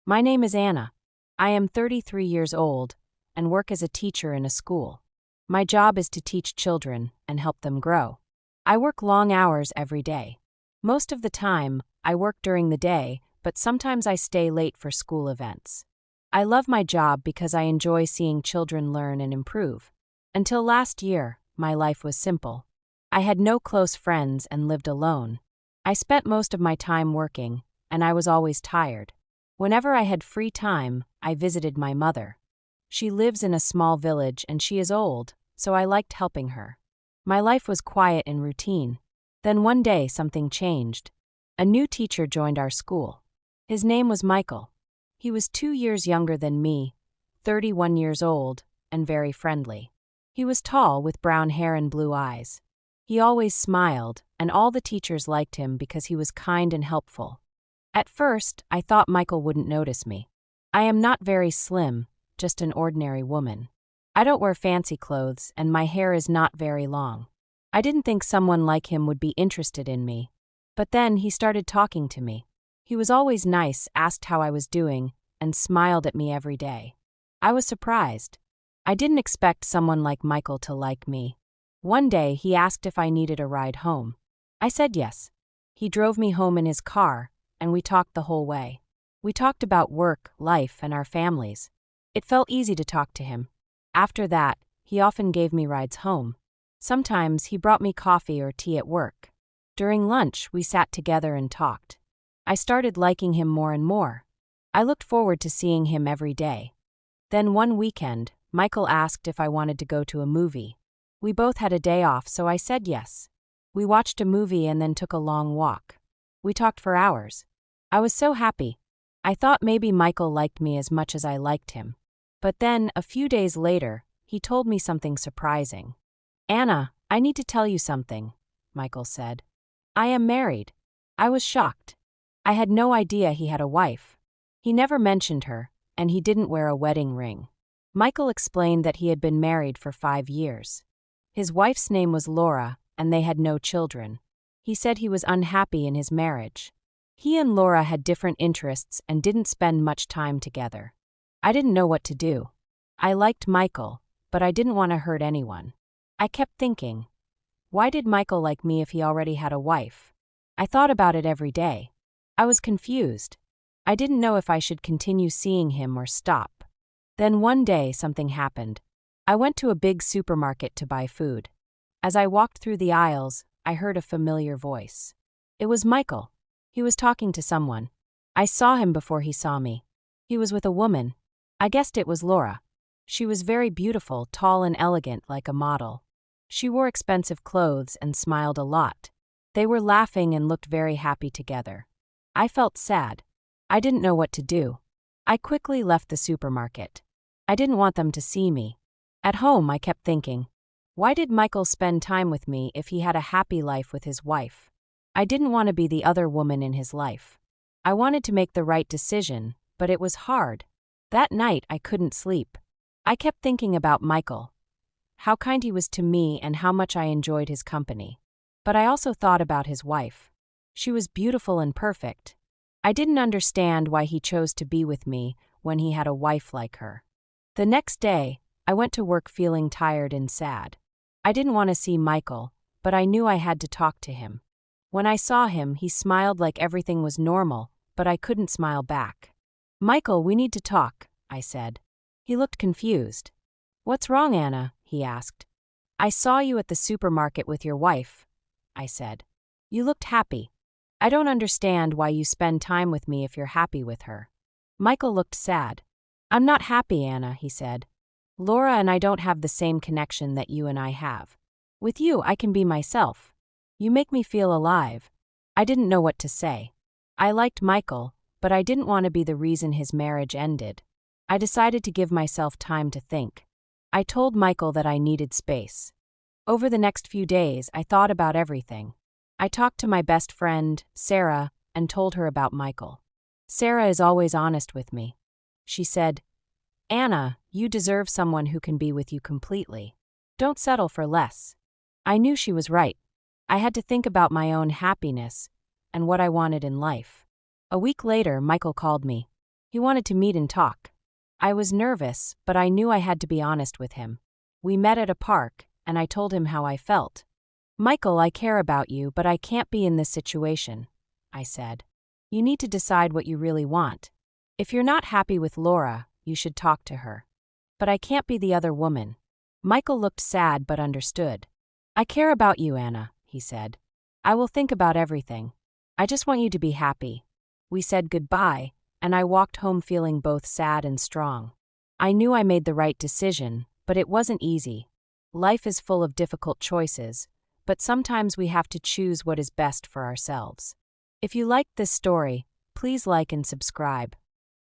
My name is Anna. I am 33 years old and work as a teacher in a school. My job is to teach children and help them grow. I work long hours every day. Most of the time, I work during the day, but sometimes I stay late for school events. I love my job because I enjoy seeing children learn and improve. Until last year, my life was simple. I had no close friends and lived alone. I spent most of my time working, and I was always tired. Whenever I had free time, I visited my mother. She lives in a small village and she is old, so I liked helping her. My life was quiet and routine. Then one day something changed. A new teacher joined our school. His name was Michael. He was 2 years younger than me, 31 years old, and very friendly. He was tall with brown hair and blue eyes. He always smiled, and all the teachers liked him because he was kind and helpful. At first, I thought Michael wouldn't notice me. I am not very slim, just an ordinary woman. I don't wear fancy clothes, and my hair is not very long. I didn't think someone like him would be interested in me. But then he started talking to me. He was always nice, asked how I was doing, and smiled at me every day. I was surprised. I didn't expect someone like Michael to like me. One day, he asked if I needed a ride home. I said yes. He drove me home in his car, and we talked the whole way. We talked about work, life, and our families. It felt easy to talk to him. After that, he often gave me rides home. Sometimes he brought me coffee or tea at work. During lunch, we sat together and talked. I started liking him more and more. I looked forward to seeing him every day. Then one weekend, Michael asked if I wanted to go to a movie. We both had a day off, so I said yes. We watched a movie and then took a long walk. We talked for hours. I was so happy. I thought maybe Michael liked me as much as I liked him. But then, a few days later, he told me something surprising. "Anna, I need to tell you something," Michael said. "I am married." I was shocked. I had no idea he had a wife. He never mentioned her, and he didn't wear a wedding ring. Michael explained that he had been married for 5 years. His wife's name was Laura, and they had no children. He said he was unhappy in his marriage. He and Laura had different interests and didn't spend much time together. I didn't know what to do. I liked Michael, but I didn't want to hurt anyone. I kept thinking, why did Michael like me if he already had a wife? I thought about it every day. I was confused. I didn't know if I should continue seeing him or stop. Then one day something happened. I went to a big supermarket to buy food. As I walked through the aisles, I heard a familiar voice. It was Michael. He was talking to someone. I saw him before he saw me. He was with a woman. I guessed it was Laura. She was very beautiful, tall and elegant like a model. She wore expensive clothes and smiled a lot. They were laughing and looked very happy together. I felt sad. I didn't know what to do. I quickly left the supermarket. I didn't want them to see me. At home, I kept thinking, why did Michael spend time with me if he had a happy life with his wife? I didn't want to be the other woman in his life. I wanted to make the right decision, but it was hard. That night, I couldn't sleep. I kept thinking about Michael, how kind he was to me and how much I enjoyed his company. But I also thought about his wife. She was beautiful and perfect. I didn't understand why he chose to be with me when he had a wife like her. The next day, I went to work feeling tired and sad. I didn't want to see Michael, but I knew I had to talk to him. When I saw him, he smiled like everything was normal, but I couldn't smile back. "Michael, we need to talk," I said. He looked confused. "What's wrong, Anna?" he asked. "I saw you at the supermarket with your wife," I said. "You looked happy. I don't understand why you spend time with me if you're happy with her." Michael looked sad. "I'm not happy, Anna," he said. "Laura and I don't have the same connection that you and I have. With you, I can be myself. You make me feel alive." I didn't know what to say. I liked Michael, but I didn't want to be the reason his marriage ended. I decided to give myself time to think. I told Michael that I needed space. Over the next few days, I thought about everything. I talked to my best friend, Sarah, and told her about Michael. Sarah is always honest with me. She said, "Anna, you deserve someone who can be with you completely. Don't settle for less." I knew she was right. I had to think about my own happiness and what I wanted in life. A week later, Michael called me. He wanted to meet and talk. I was nervous, but I knew I had to be honest with him. We met at a park, and I told him how I felt. Michael, I care about you, but I can't be in this situation, I said. You need to decide what you really want. If you're not happy with Laura, you should talk to her. But I can't be the other woman. Michael looked sad but understood. I care about you, Anna, he said. I will think about everything. I just want you to be happy. We said goodbye, and I walked home feeling both sad and strong. I knew I made the right decision, but it wasn't easy. Life is full of difficult choices, but sometimes we have to choose what is best for ourselves. If you liked this story, please like and subscribe.